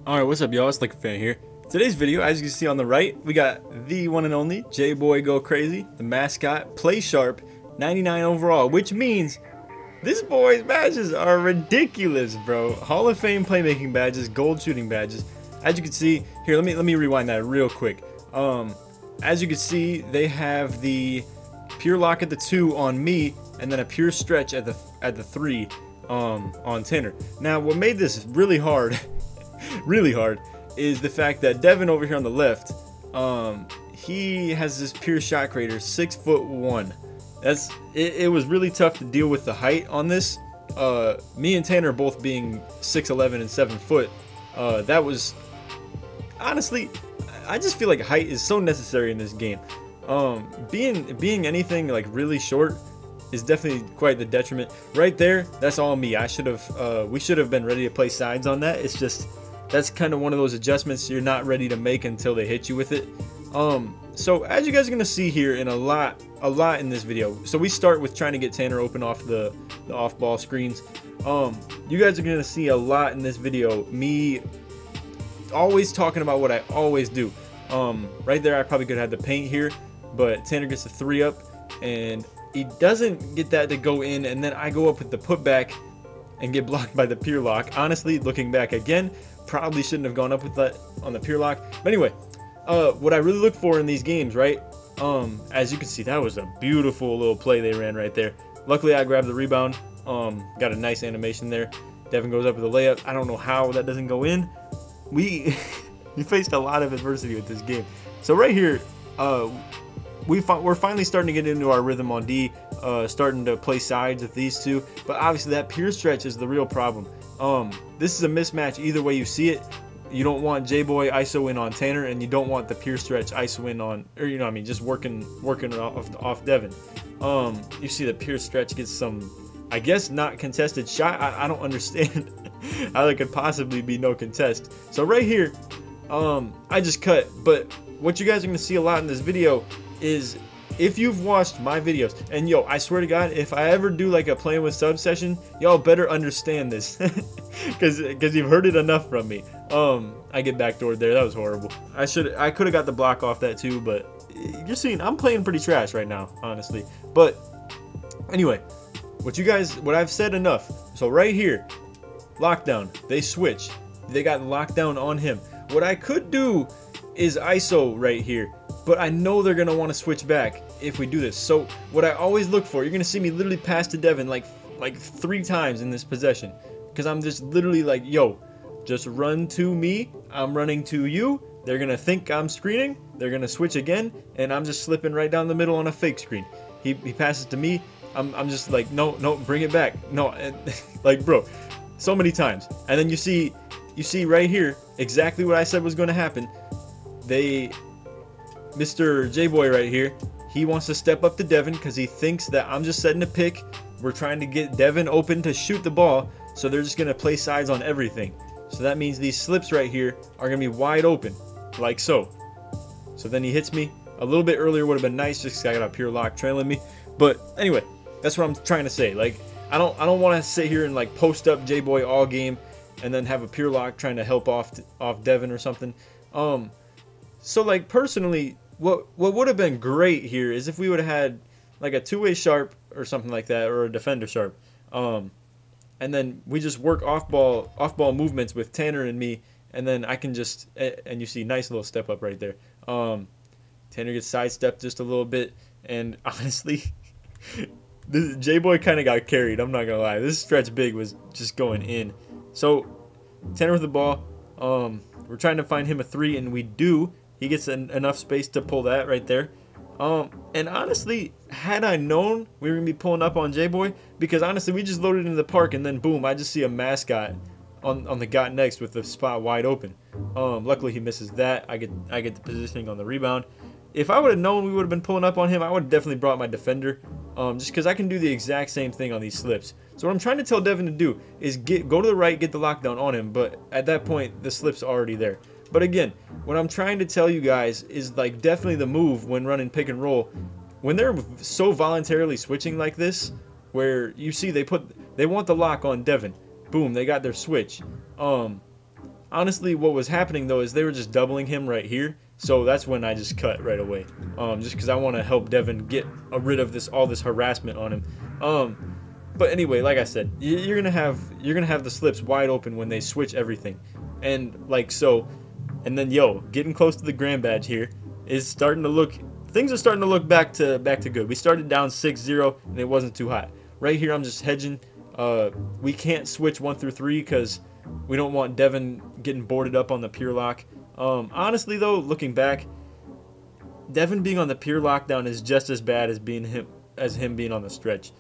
Alright, what's up y'all, it's like a fan here. Today's video, as you can see on the right, we got the one and only JBoyGoCrazy, the mascot, play sharp, 99 overall, which means this boy's badges are ridiculous, bro. Hall of Fame playmaking badges, gold shooting badges. As you can see, here, let me rewind that real quick. As you can see, they have the pure lock at the 2 on me, and then a pure stretch at the 3 on Tanner. Now, what made this really hard really hard is the fact that Devin over here on the left, he has this pure shot creator, 6'1". It was really tough to deal with the height on this. Me and Tanner both being 6'11" and 7 foot. That was honestly, I just feel like height is so necessary in this game. Being anything like really short is definitely quite the detriment. Right there, that's all me. We should have been ready to play sides on that. It's just that's kind of one of those adjustments you're not ready to make until they hit you with it. So as you guys are gonna see here in a lot in this video, so we start with trying to get Tanner open off the off-ball screens. You guys are gonna see a lot in this video, me always talking about what I always do. Right there, I probably could have had the paint here, but Tanner gets the 3 up, and he doesn't get that to go in, and then I go up with the putback and get blocked by the pure lock. Honestly, looking back again, probably shouldn't have gone up with that on the pure lock. But anyway, what I really look for in these games, right? As you can see, that was a beautiful little play they ran right there. Luckily, I grabbed the rebound. Got a nice animation there. Devin goes up with a layup. I don't know how that doesn't go in. We faced a lot of adversity with this game. So right here, we're finally starting to get into our rhythm on D, starting to play sides with these two, but obviously that pure stretch is the real problem. This is a mismatch either way you see it. You don't want J-Boy ISO in on Tanner, and you don't want the pure stretch ISO in on, or you know what I mean, just working off Devin. You see the pure stretch gets some, I guess, not contested shot. I don't understand how there could possibly be no contest. So right here, I just cut, but what you guys are gonna see a lot in this video is, if you've watched my videos, and yo, I swear to God, if I ever do like a playing with sub session, y'all better understand this, because you've heard it enough from me. I get backdoored there. That was horrible. I could have got the block off that too, but you're seeing I'm playing pretty trash right now, honestly. But anyway, what I've said enough. So right here, lockdown. They switch. They got lockdown on him. What I could do is ISO right here, but I know they're gonna want to switch back if we do this. So what I always look for, you're gonna see me literally pass to Devin like 3 times in this possession, because I'm just literally like, yo, just run to me, I'm running to you. They're gonna think I'm screening, they're gonna switch again, and I'm just slipping right down the middle on a fake screen. He passes to me, I'm just like, no, bring it back, no. Like, bro, so many times. And then you see right here exactly what I said was going to happen. Mr. J-Boy right here, he wants to step up to Devin because he thinks that I'm just setting a pick. We're trying to get Devin open to shoot the ball, so they're just going to play sides on everything. So that means these slips right here are going to be wide open, like so. So then he hits me. A little bit earlier would have been nice, just because I got a pure lock trailing me. But anyway, that's what I'm trying to say. Like, I don't want to sit here and like post up J-Boy all game and then have a pure lock trying to help off Devin or something. So like personally, what would have been great here is if we would have had like a 2-way sharp or something like that, or a defender sharp, and then we just work off ball movements with Tanner and me, and then I can just, and you see nice little step up right there. Tanner gets sidestepped just a little bit, and honestly, this J-Boy kind of got carried. I'm not gonna lie, this stretch big was just going in. So Tanner with the ball, we're trying to find him a 3, and we do. He gets enough space to pull that right there. And honestly, had I known we were going to be pulling up on J-Boy, because honestly, we just loaded into the park, and then boom, I just see a mascot on the got next with the spot wide open. Luckily, he misses that. I get the positioning on the rebound. If I would have known we would have been pulling up on him, I would have definitely brought my defender, just because I can do the exact same thing on these slips. So what I'm trying to tell Devin to do is go to the right, get the lockdown on him, but at that point, the slip's already there. But again, what I'm trying to tell you guys is like definitely the move when running pick and roll. When they're so voluntarily switching like this, where you see they want the lock on Devin. Boom, they got their switch. honestly, what was happening though is they were just doubling him right here. So that's when I just cut right away, just because I want to help Devin get rid of all this harassment on him. But anyway, like I said, you're gonna have the slips wide open when they switch everything, and like so, and then getting close to the grand badge here is starting to look. Things are starting to look back to good. We started down 6-0 and it wasn't too hot. Right here, I'm just hedging. We can't switch 1 through 3 because we don't want Devin getting boarded up on the pure lock. Honestly though, looking back, Devin being on the pure lockdown is just as bad as him being on the stretch.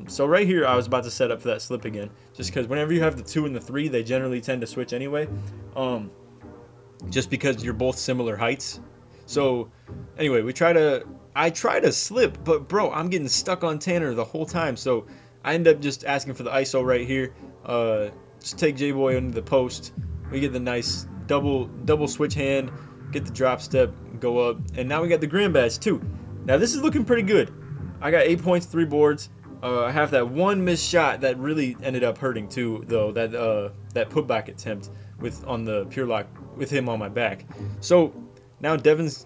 So right here, I was about to set up for that slip again, just because whenever you have the 2 and the 3, they generally tend to switch anyway, just because you're both similar heights. So anyway, I try to slip, but bro, I'm getting stuck on Tanner the whole time. So I end up just asking for the ISO right here. Just take J-Boy under the post. We get the nice double switch hand, get the drop step, go up, and now we got the grand badge too. Now this is looking pretty good. I got 8 points, 3 boards. I have that one missed shot that really ended up hurting too, though. That putback attempt on the pure lock with him on my back. So now Devin's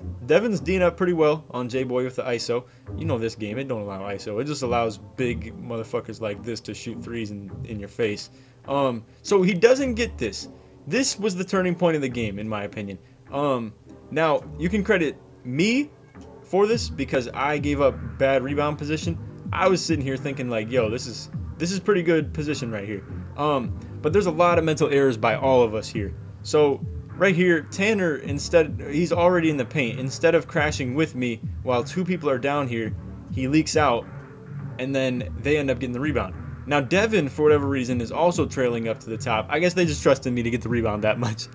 D'ing up pretty well on J-Boy with the ISO. You know this game, it don't allow ISO. It just allows big motherfuckers like this to shoot threes in your face. So he doesn't get this. This was the turning point of the game, in my opinion. Now you can credit me for this because I gave up bad rebound position. I was sitting here thinking like, yo, this is pretty good position right here. But there's a lot of mental errors by all of us here. So right here, Tanner, he's already in the paint. Instead of crashing with me while 2 people are down here, he leaks out, and then they end up getting the rebound. Now Devin, for whatever reason, is also trailing up to the top. I guess they just trusted me to get the rebound that much.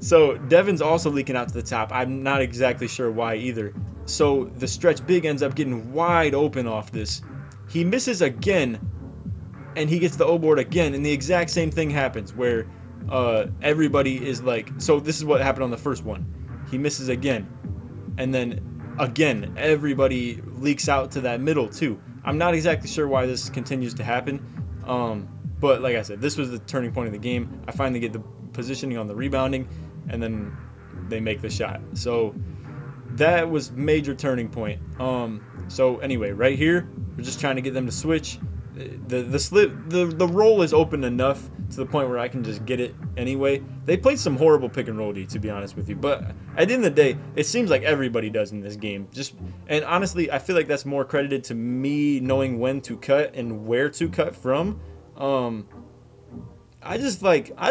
So Devin's also leaking out to the top. I'm not exactly sure why either. So the stretch big ends up getting wide open off this. He misses again, and he gets the O board again, and the exact same thing happens where everybody is like, so this is what happened on the first one. He misses again, and then again everybody leaks out to that middle too. I'm not exactly sure why this continues to happen, but like I said, this was the turning point of the game. I finally get the positioning on the rebounding, and then they make the shot. So that was major turning point. So anyway, right here, we're just trying to get them to switch. The roll is open enough to the point where I can just get it anyway. They played some horrible pick and roll D, to be honest with you, but at the end of the day, it seems like everybody does in this game. And honestly, I feel like that's more credited to me knowing when to cut and where to cut from. I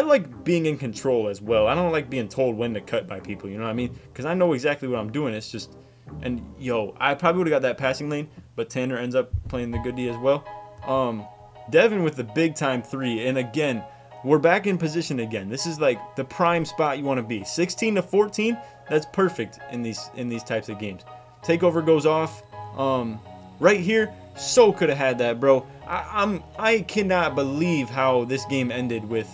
like being in control as well. I don't like being told when to cut by people, you know what I mean? Because I know exactly what I'm doing. It's just, and yo, I probably would have got that passing lane, but Tanner ends up playing the good D as well. Devin with the big time 3, and again, we're back in position again. This is like the prime spot you want to be. 16 to 14, that's perfect in these types of games. Takeover goes off. Right here, so could have had that, bro. I cannot believe how this game ended with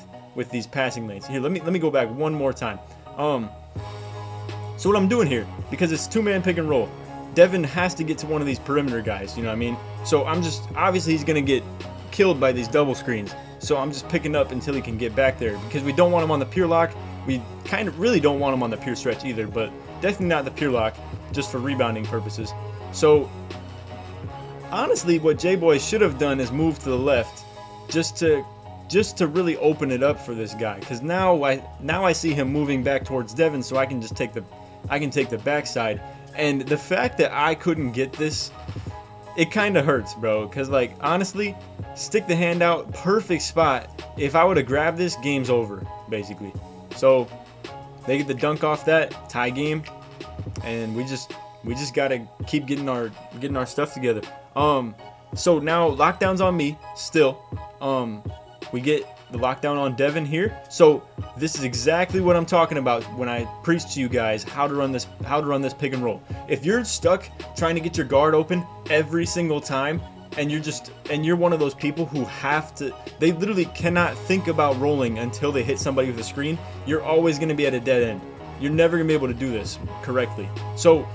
these passing lanes. Here, let me go back one more time. So what I'm doing here, because it's 2-man pick and roll, Devin has to get to one of these perimeter guys, you know what I mean? So I'm just, obviously he's gonna get killed by these double screens. So I'm just picking up until he can get back there, because we don't want him on the pure lock. We kind of really don't want him on the pure stretch either, but definitely not the pure lock, just for rebounding purposes. So honestly, what J-Boy should have done is move to the left, just to really open it up for this guy. Because now I see him moving back towards Devin, so I can just take the backside. And the fact that I couldn't get this, it kind of hurts, bro. Because like honestly, stick the hand out, perfect spot. If I would have grabbed this, game's over basically. So they get the dunk off that, tie game, and we just gotta keep getting our stuff together. So now lockdown's on me still. We get the lockdown on Devin here. So this is exactly what I'm talking about when I preach to you guys how to run this pick and roll. If you're stuck trying to get your guard open every single time, and you're one of those people who they literally cannot think about rolling until they hit somebody with a screen, you're always going to be at a dead end. You're never going to be able to do this correctly. So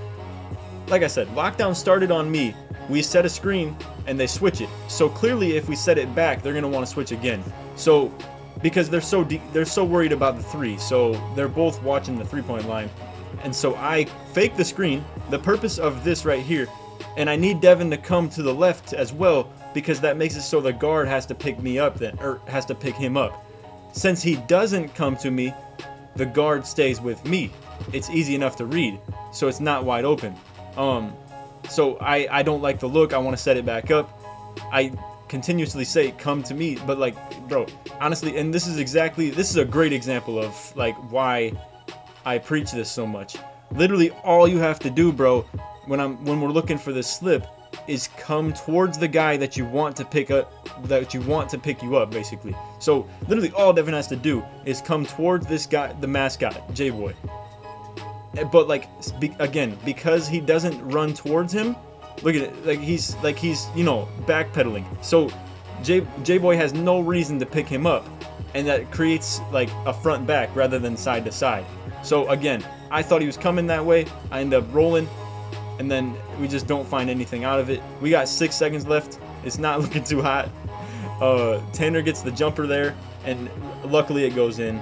like I said, lockdown started on me. We set a screen and they switch it. So clearly if we set it back, they're going to want to switch again. So because they're so worried about the three. So they're both watching the 3-point line. And so I fake the screen, the purpose of this right here, and I need Devin to come to the left as well, because that makes it so the guard has to pick me up then, or has to pick him up. Since he doesn't come to me, the guard stays with me. It's easy enough to read, so it's not wide open. So I don't like the look. I want to set it back up. I continuously say come to me, but like, bro, honestly, and this is a great example of like why I preach this so much. Literally all you have to do, bro, when we're looking for this slip, is come towards the guy that you want to pick up, that you want to pick you up, basically. So literally all Devin has to do is come towards this guy, the mascot, J-Boy. But like, again, because he doesn't run towards him, look at it, like he's you know, backpedaling. So J-Boy has no reason to pick him up, and that creates like a front back rather than side to side. So again, I thought he was coming that way. I end up rolling, and then we just don't find anything out of it. We got 6 seconds left. It's not looking too hot. Tanner gets the jumper there, and luckily it goes in.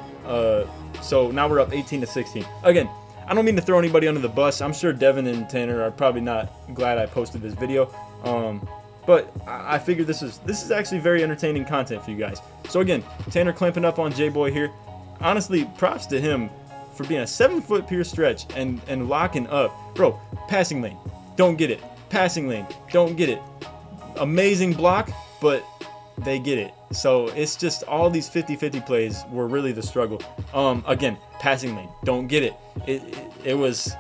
So now we're up 18-16. Again, I don't mean to throw anybody under the bus. I'm sure Devin and Tanner are probably not glad I posted this video. But I figured this is actually very entertaining content for you guys. So again, Tanner clamping up on J-Boy here. Honestly, props to him for being a 7-foot pure stretch and locking up. Bro, passing lane, don't get it. Passing lane, don't get it. Amazing block, but they get it. So it's just all these 50-50 plays were really the struggle. Again, passing lane, don't get it. It was,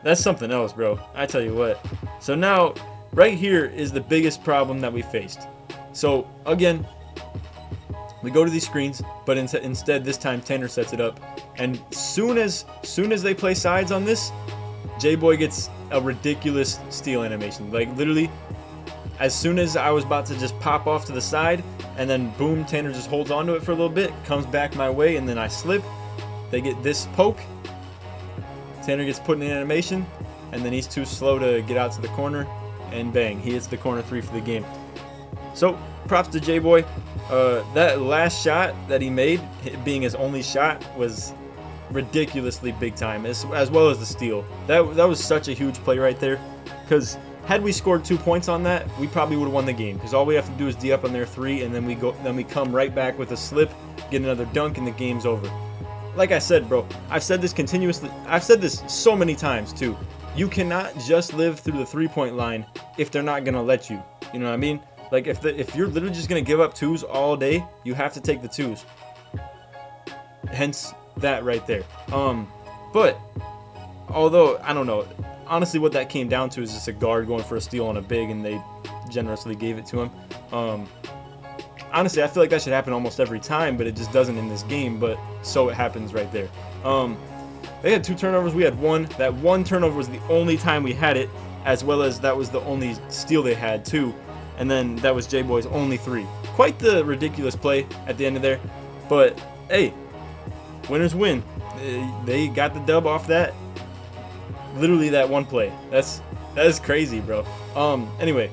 that's something else, bro. I tell you what. So now, right here is the biggest problem that we faced. So again, we go to these screens, but instead this time Tanner sets it up, and soon as they play sides on this, J-Boy gets a ridiculous steal animation. Like literally, as soon as I was about to just pop off to the side, and then boom, Tanner just holds onto it for a little bit, comes back my way, and then I slip. They get this poke. Tanner gets put in animation, and then he's too slow to get out to the corner, and bang, he hits the corner 3 for the game. So props to J-Boy. That last shot that he made, being his only shot, was ridiculously big time, as well as the steal. That was such a huge play right there, because had we scored 2 points on that, we probably would have won the game, because all we have to do is D up on their 3, and then we come right back with a slip, get another dunk, and the game's over. Like I said, bro, I've said this continuously. I've said this so many times too. You cannot just live through the 3-point line if they're not gonna let you. You know what I mean? Like if you're literally just gonna give up 2s all day, you have to take the 2s. Hence that right there. But although I don't know, honestly, what that came down to is just a guard going for a steal on a big, and they generously gave it to him. Honestly, I feel like that should happen almost every time, but it just doesn't in this game. But so it happens right there. They had 2 turnovers. We had 1. That 1 turnover was the only time we had it, as well as that was the only steal they had too. And then that was J-Boy's only 3. Quite the ridiculous play at the end of there. But hey, winners win. They got the dub off that. Literally that one play. That is crazy, bro. Anyway,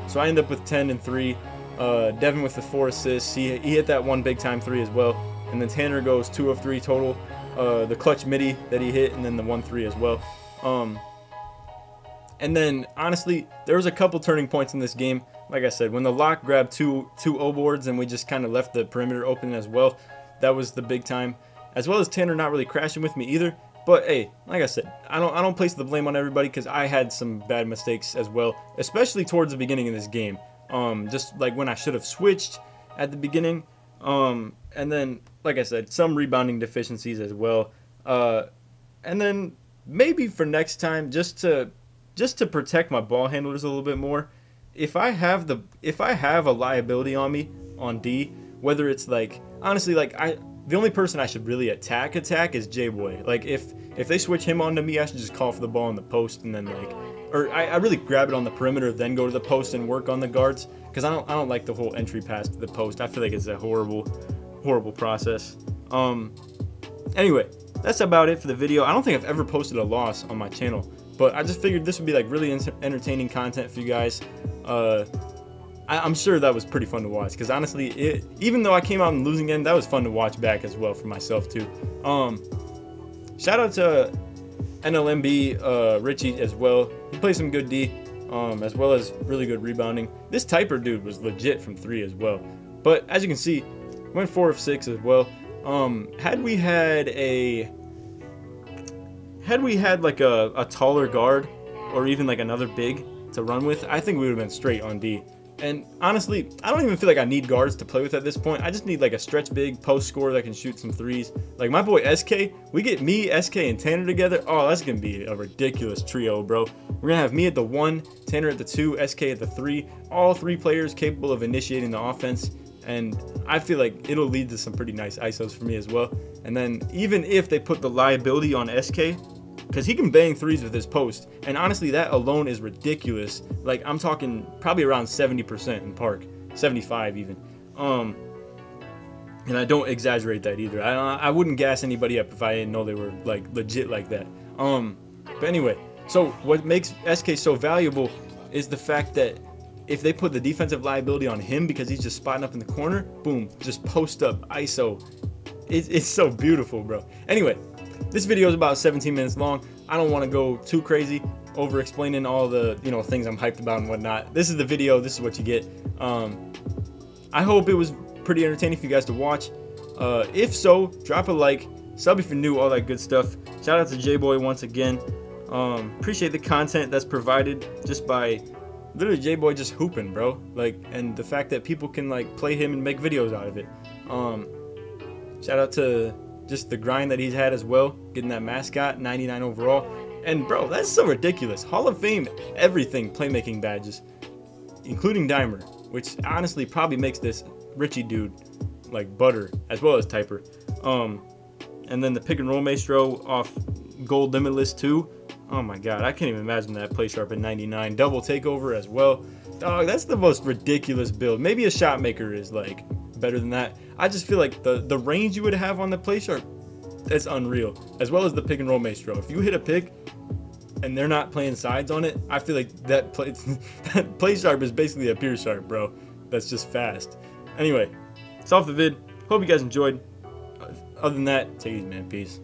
so I end up with 10 and 3. Devin with the 4 assists. He hit that one big time 3 as well. And then Tanner goes 2 of 3 total. The clutch midi that he hit, and then the 1-3 as well. And then honestly, there was a couple turning points in this game. Like I said, when the lock grabbed two O boards and we just kind of left the perimeter open as well, that was the big time. As well as Tanner not really crashing with me either. But hey, like I said, I don't place the blame on everybody, because I had some bad mistakes as well, especially towards the beginning of this game. Just like when I should have switched at the beginning. And then, like I said, some rebounding deficiencies as well. And then maybe for next time, just to protect my ball handlers a little bit more, if I have a liability on me on D, whether it's like, honestly, like the only person I should really attack is J-Boy. Like if they switch him onto me, I should just call for the ball in the post, and then like, or I really grab it on the perimeter, then go to the post and work on the guards, because I don't like the whole entry pass to the post. I feel like it's a horrible process. Anyway, that's about it for the video. I don't think I've ever posted a loss on my channel, but I just figured this would be like really entertaining content for you guys. I'm sure that was pretty fun to watch, because honestly, even though I came out in the losing end, that was fun to watch back as well for myself too. Shout out to NLMB Richie as well. He plays some good D, as well as really good rebounding. This Typer dude was legit from 3 as well. But as you can see, went 4 of 6 as well. Had we had like a taller guard, or even like another big to run with, I think we would have been straight on D. And honestly, I don't even feel like I need guards to play with at this point. I just need like a stretch big post scorer that can shoot some threes. Like my boy SK, we get me, SK, and Tanner together. Oh, that's gonna be a ridiculous trio, bro. We're gonna have me at the 1, Tanner at the 2, SK at the 3. All 3 players capable of initiating the offense. And I feel like it'll lead to some pretty nice ISOs for me as well. And then even if they put the liability on SK, because he can bang threes with his post, and honestly that alone is ridiculous. Like I'm talking probably around 70% in park, 75 even. And I don't exaggerate that either. I wouldn't gas anybody up if I didn't know they were like legit like that. But anyway, so what makes SK so valuable is the fact that if they put the defensive liability on him because he's just spotting up in the corner, boom, just post up ISO. It's so beautiful, bro. Anyway, this video is about 17 minutes long. I don't want to go too crazy over explaining all the things I'm hyped about and whatnot. This is the video. This is what you get. I hope it was pretty entertaining for you guys to watch. If so, drop a like, sub if you're new, all that good stuff. Shout out to JBoy once again. Appreciate the content that's provided just by literally JBoy just hooping, bro. Like, and the fact that people can like play him and make videos out of it. Shout out to just the grind that he's had as well, getting that mascot, 99 overall. And bro, that's so ridiculous. Hall of Fame, everything, playmaking badges, including Dimer, which honestly probably makes this Richie dude like butter, as well as Typer. And then the pick and roll maestro off gold limitless too. Oh my god, I can't even imagine that play sharp at 99. Double takeover as well. Dog, that's the most ridiculous build. Maybe a shot maker is like better than that. I just feel like the range you would have on the play sharp, that's unreal. As well as the pick and roll maestro. If you hit a pick and they're not playing sides on it, I feel like that play sharp is basically a pure sharp, bro. That's just fast. Anyway, it's off the vid. Hope you guys enjoyed. Other than that, take it easy, man. Peace.